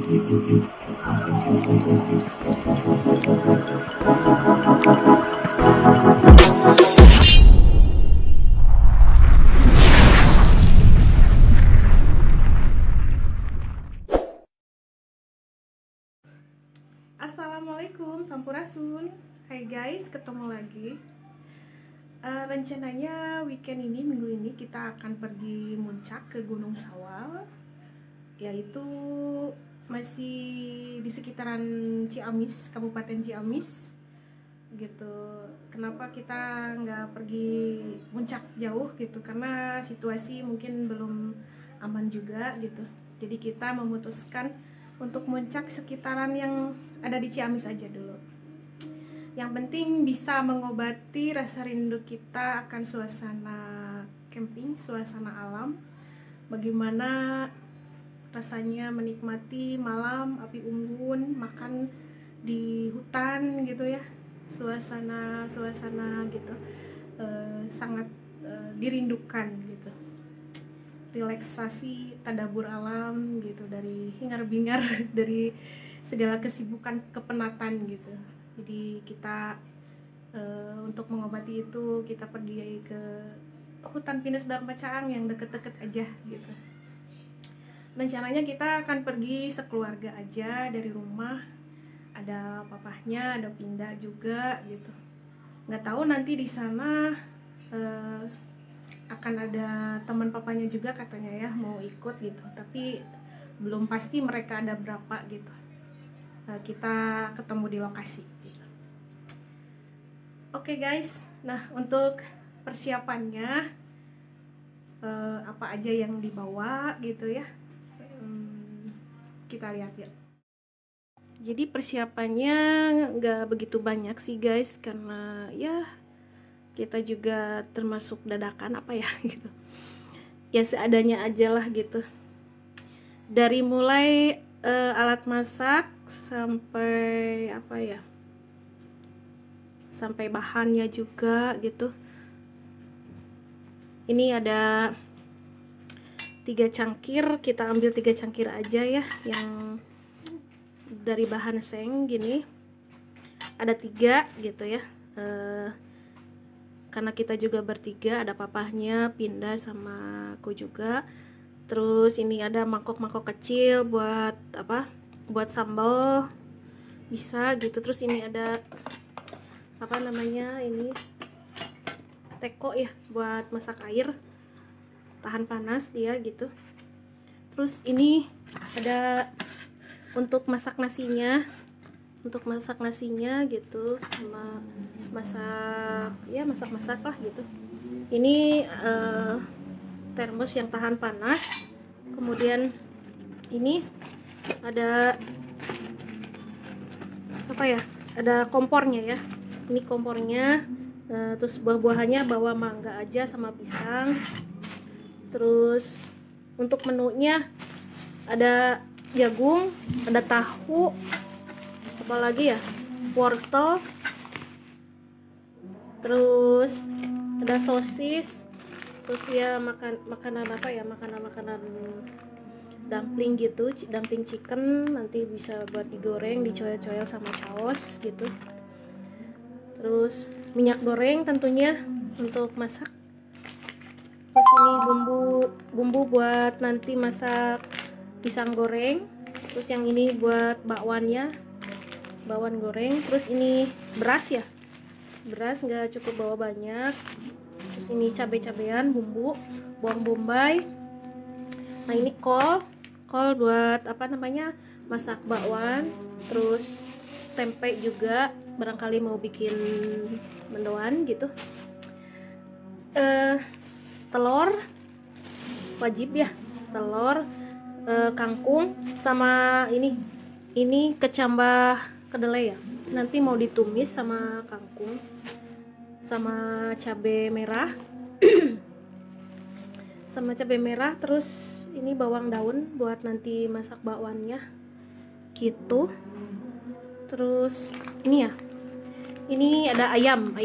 Assalamualaikum, Sampurasun. Hai guys, ketemu lagi. Rencananya weekend ini, minggu ini kita akan pergi muncak ke Gunung Sawal, yaitu masih di sekitaran Ciamis, Kabupaten Ciamis gitu. Kenapa kita nggak pergi muncak jauh gitu? Karena situasi mungkin belum aman juga gitu. Jadi kita memutuskan untuk muncak sekitaran yang ada di Ciamis aja dulu. Yang penting bisa mengobati rasa rindu kita akan suasana camping, suasana alam. Bagaimana rasanya menikmati malam api unggun, makan di hutan gitu ya. Suasana gitu sangat dirindukan gitu. Relaksasi, tadabur alam gitu, dari hingar-bingar dari segala kesibukan kepenatan gitu. Jadi kita untuk mengobati itu kita pergi ke hutan pinus Dharma Caang yang deket-deket aja gitu. Rencananya kita akan pergi sekeluarga aja dari rumah, ada papahnya, ada Pinda juga gitu. Nggak tahu nanti di sana akan ada teman papanya juga katanya ya mau ikut gitu, tapi belum pasti mereka ada berapa gitu. Kita ketemu di lokasi gitu. Oke guys, nah untuk persiapannya apa aja yang dibawa gitu ya, kita lihat ya. Jadi persiapannya nggak begitu banyak sih guys, karena ya kita juga termasuk dadakan apa ya gitu. Ya seadanya aja lah gitu. Dari mulai alat masak sampai apa ya, sampai bahannya juga gitu. Ini ada 3 cangkir, kita ambil 3 cangkir aja ya, yang dari bahan seng gini. Ada 3 gitu ya, karena kita juga bertiga, ada papahnya, Pinda sama aku juga. Terus ini ada mangkok-mangkok kecil buat apa? Buat sambal bisa gitu. Terus ini ada apa namanya, ini teko ya buat masak air, tahan panas dia gitu. Terus ini ada untuk masak nasinya, gitu, sama masak lah gitu. Ini termos yang tahan panas. Kemudian ini ada apa ya, ada kompornya ya, ini kompornya. Terus buah-buahannya bawa mangga aja sama pisang. Terus untuk menunya ada jagung, ada tahu, apalagi ya, wortel, terus ada sosis. Terus ya makanan apa ya, makanan dumpling gitu, dumpling chicken, nanti bisa buat digoreng, dicoel-coel sama caos gitu. Terus minyak goreng tentunya untuk masak. Terus ini bumbu buat nanti masak pisang goreng. Terus yang ini buat bakwannya, bakwan goreng. Terus ini beras ya, beras nggak cukup bawa banyak. Terus ini cabai-cabean, bumbu, bawang bombay. Nah ini kol buat apa namanya, masak bakwan. Terus tempe juga, barangkali mau bikin mendoan gitu. Telur wajib ya, telur, kangkung, sama ini kecambah kedelai ya, nanti mau ditumis sama kangkung sama cabai merah sama cabai merah. Terus ini bawang daun buat nanti masak bakwannya gitu. Terus ini ya, ini ada ayam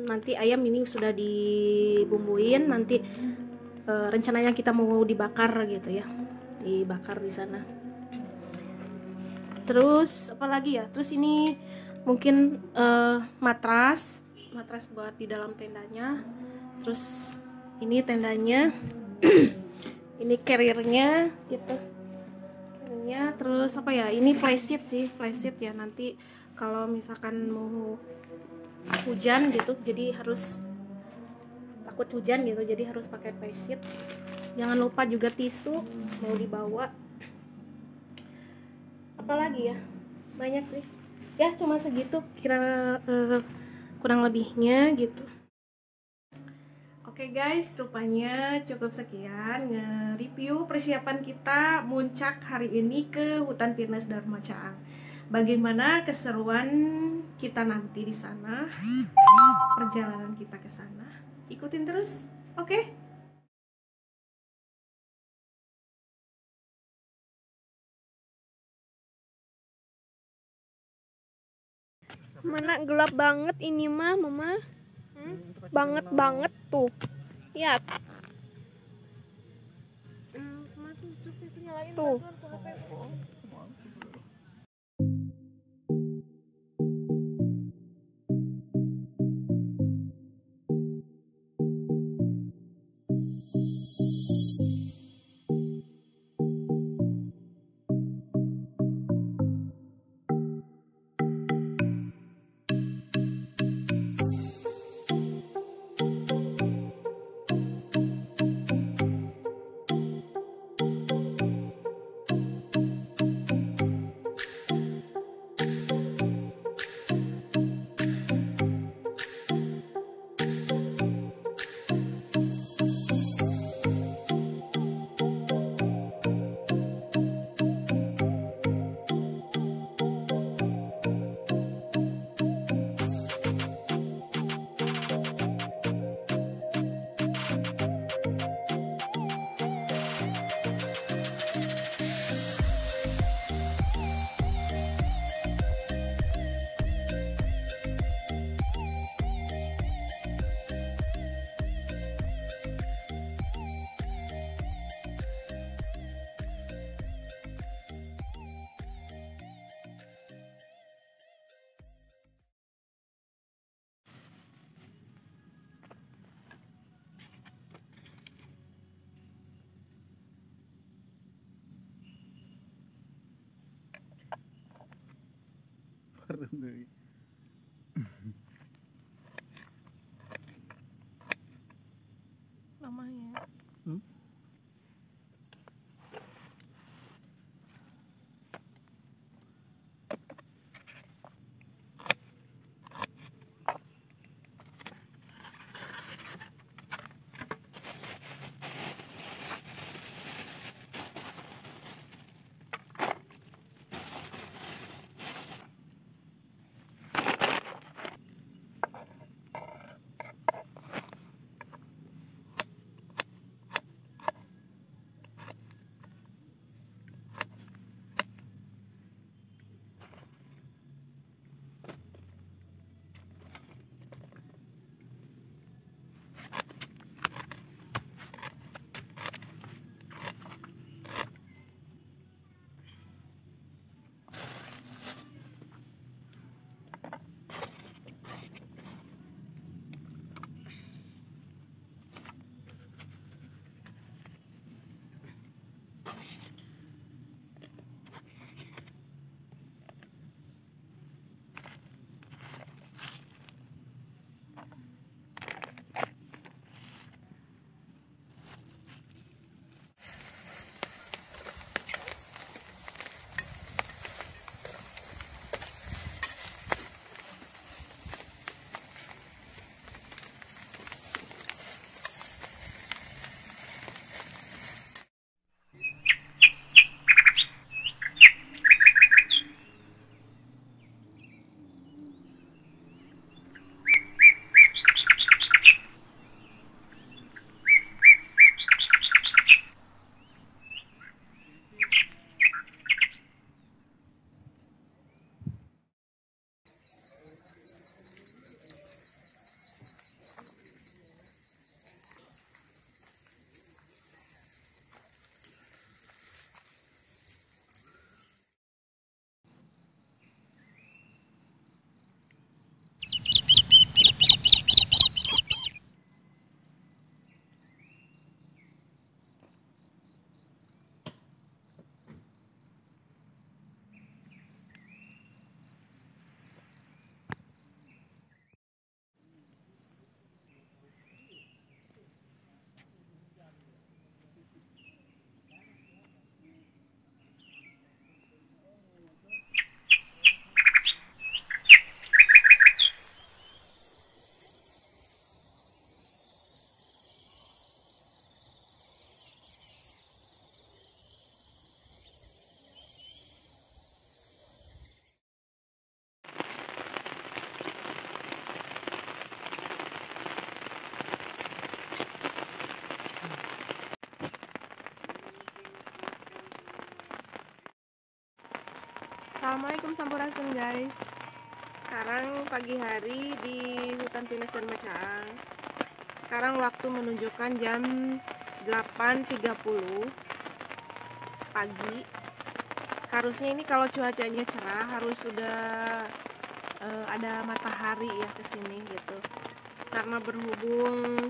nanti. Ayam ini sudah dibumbuin, nanti rencananya kita mau dibakar gitu ya, dibakar di sana. Terus apa lagi ya? Terus ini mungkin matras buat di dalam tendanya. Terus ini tendanya. Ini carriernya gitu. Carriernya, terus apa ya? Ini flysheet sih, flysheet ya, nanti kalau misalkan mau hujan gitu, jadi harus takut hujan gitu, jadi harus pakai flysheet. Jangan lupa juga tisu mau dibawa. Apalagi ya, banyak sih ya, cuma segitu kira kurang lebihnya gitu. Oke guys, rupanya cukup sekian nge-review persiapan kita muncak hari ini ke Hutan Pinus Dharma Caang. Bagaimana keseruan kita nanti di sana, perjalanan kita ke sana, ikutin terus. Oke? Mana gelap banget ini mah, Mama. Banget banget tuh. Lihat. Tuh. Namanya. Assalamualaikum sampurasun guys. Sekarang pagi hari di hutan pinus dan Macaang. Sekarang waktu menunjukkan jam 8.30 pagi. Harusnya ini kalau cuacanya cerah harus sudah ada matahari ya kesini gitu. Karena berhubung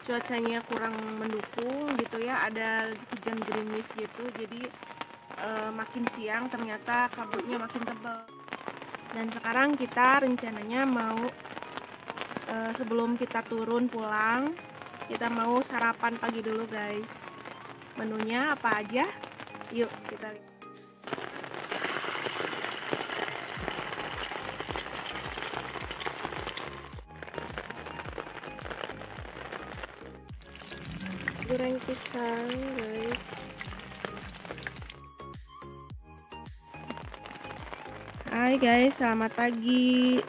cuacanya kurang mendukung gitu ya, ada hujan gerimis gitu, jadi makin siang ternyata kabutnya makin tebal. Dan sekarang kita rencananya mau sebelum kita turun pulang, kita mau sarapan pagi dulu guys. Menunya apa aja? Yuk kita lihat. Goreng pisang guys. Hai guys, selamat pagi.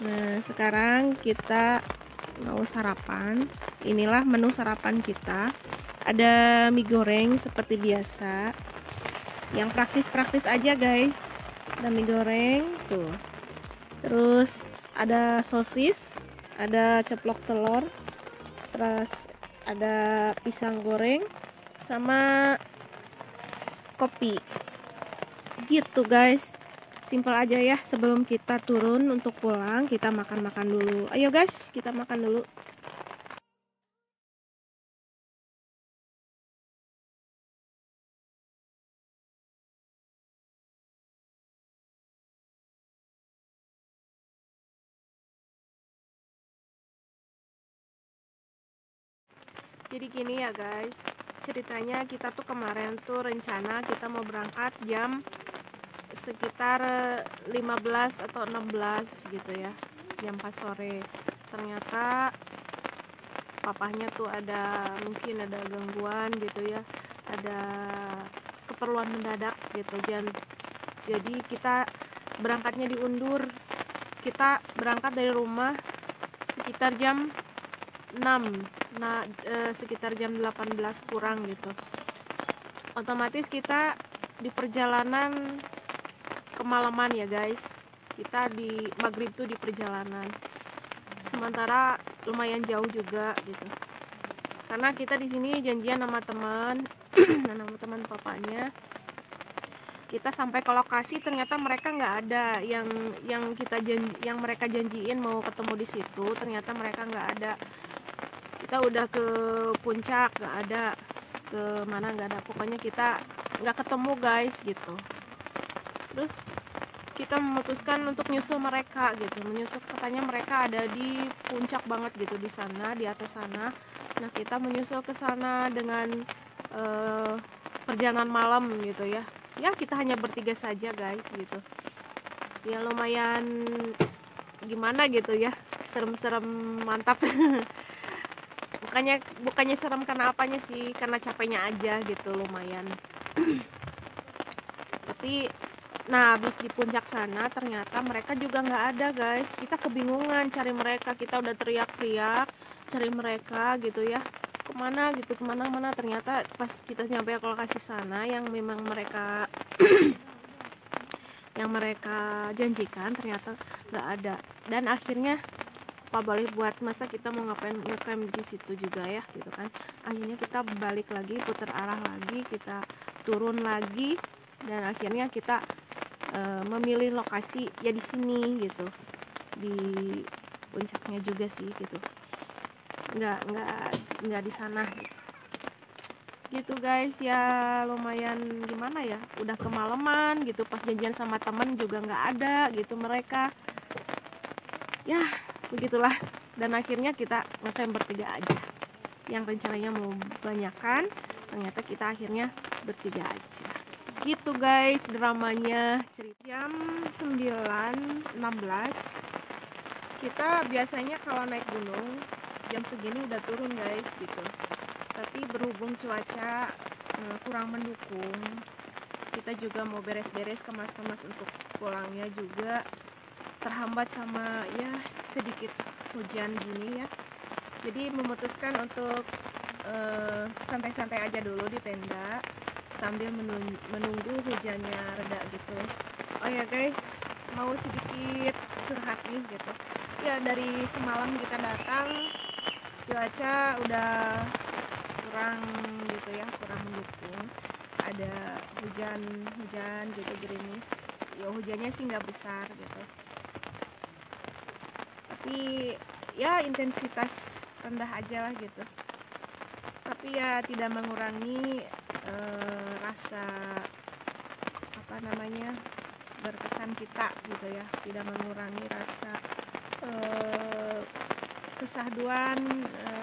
Nah, sekarang kita mau sarapan. Inilah menu sarapan kita. Ada mie goreng seperti biasa. Yang praktis-praktis aja guys. Ada mie goreng tuh. Terus ada sosis, ada ceplok telur. Terus ada pisang goreng sama kopi. Gitu guys. Simpel aja ya, sebelum kita turun untuk pulang kita makan-makan dulu. Ayo guys, kita makan dulu. Jadi gini ya guys, ceritanya kita tuh kemarin tuh rencana kita mau berangkat jam sekitar 15 atau 16 gitu ya, jam 4 sore. Ternyata papahnya tuh mungkin ada gangguan gitu ya, ada keperluan mendadak gitu. Jadi kita berangkatnya diundur. Kita berangkat dari rumah sekitar jam 6, sekitar jam 18 kurang gitu. Otomatis kita di perjalanan kemalaman ya guys. Kita di maghrib tuh di perjalanan. Sementara lumayan jauh juga gitu. Karena kita di sini janjian sama teman, sama teman papanya. Kita sampai ke lokasi ternyata mereka nggak ada yang mereka janjiin mau ketemu di situ. Ternyata mereka nggak ada. Kita udah ke puncak nggak ada, ke mana nggak ada. Pokoknya kita nggak ketemu guys gitu. Terus kita memutuskan untuk nyusul mereka gitu. Katanya mereka ada di puncak banget gitu, di sana, di atas sana. Nah kita menyusul ke sana dengan perjalanan malam gitu ya. Ya kita hanya bertiga saja guys gitu. Ya lumayan gimana gitu ya, serem-serem mantap. Bukannya serem karena apanya sih, karena capeknya aja gitu, lumayan. Tapi nah habis di puncak sana ternyata mereka juga nggak ada guys. Kita kebingungan cari mereka, kita udah teriak-teriak cari mereka gitu ya, kemana gitu, kemana-mana. Ternyata pas kita nyampe ke lokasi sana yang memang mereka janjikan ternyata nggak ada. Dan akhirnya apa boleh buat, masa kita mau ngapain ngecamp di situ juga ya gitu kan. Akhirnya kita balik lagi, putar arah lagi, kita turun lagi, dan akhirnya kita memilih lokasi ya di sini gitu, di puncaknya juga sih gitu, nggak di sana gitu guys. Ya lumayan gimana ya, udah kemalaman gitu, pas janjian sama temen juga nggak ada gitu mereka ya, begitulah. Dan akhirnya kita ngecamp bertiga aja. Yang rencananya mau banyakan, ternyata kita akhirnya bertiga aja. Gitu guys dramanya. Jam 9.16 kita biasanya kalau naik gunung jam segini udah turun guys gitu. Tapi berhubung cuaca kurang mendukung, kita juga mau beres-beres, kemas-kemas untuk pulangnya juga terhambat sama ya sedikit hujan gini ya. Jadi memutuskan untuk santai-santai aja dulu di tenda sambil menunggu hujannya reda gitu. Oh ya guys, mau sedikit curhat nih gitu. Ya dari semalam kita datang, cuaca udah kurang gitu ya, kurang mendukung. Ada hujan gitu, gerimis. Ya hujannya sih nggak besar gitu, tapi ya intensitas rendah aja lah gitu. Tapi ya tidak mengurangi rasa berkesan kita gitu ya, tidak mengurangi rasa kesahduan,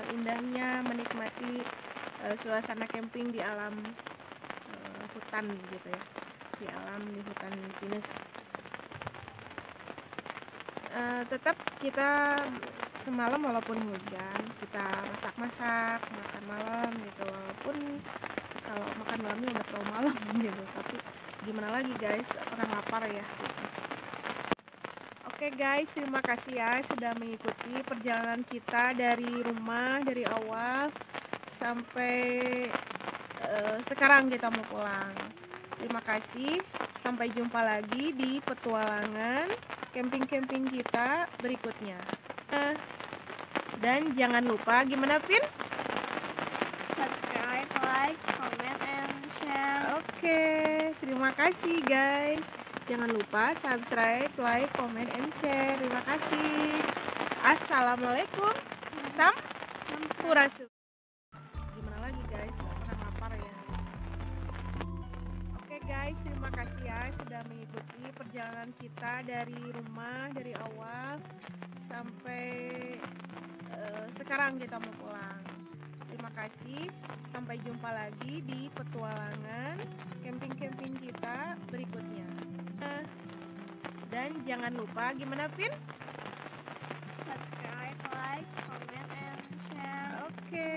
indahnya menikmati suasana camping di alam hutan gitu ya, di hutan pinus. Tetap kita semalam walaupun hujan, kita masak makan malam gitu, walaupun kalau makan malamnya udah terlalu malam gitu, tapi gimana lagi guys, orang lapar ya gitu. Oke guys, terima kasih ya sudah mengikuti perjalanan kita dari rumah, dari awal sampai sekarang kita mau pulang. Terima kasih, sampai jumpa lagi di petualangan camping-camping kita berikutnya. Dan jangan lupa, gimana Pin? Subscribe, like, comment, and share. Oke, terima kasih guys. Jangan lupa subscribe, like, comment, and share. Terima kasih. Assalamualaikum. Sampurasun. Gimana lagi guys, orang lapar ya. Oke guys, terima kasih ya sudah mengikuti perjalanan kita dari rumah, dari awal sampai sekarang kita mau pulang. Terima kasih, sampai jumpa lagi di petualangan camping-camping kita berikutnya. Dan jangan lupa, gimana Pin? Subscribe, like, comment, and share. Oke,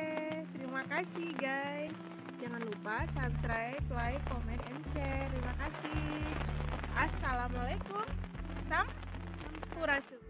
terima kasih guys. Jangan lupa subscribe, like, comment, and share. Terima kasih. Assalamualaikum. Sampurasun.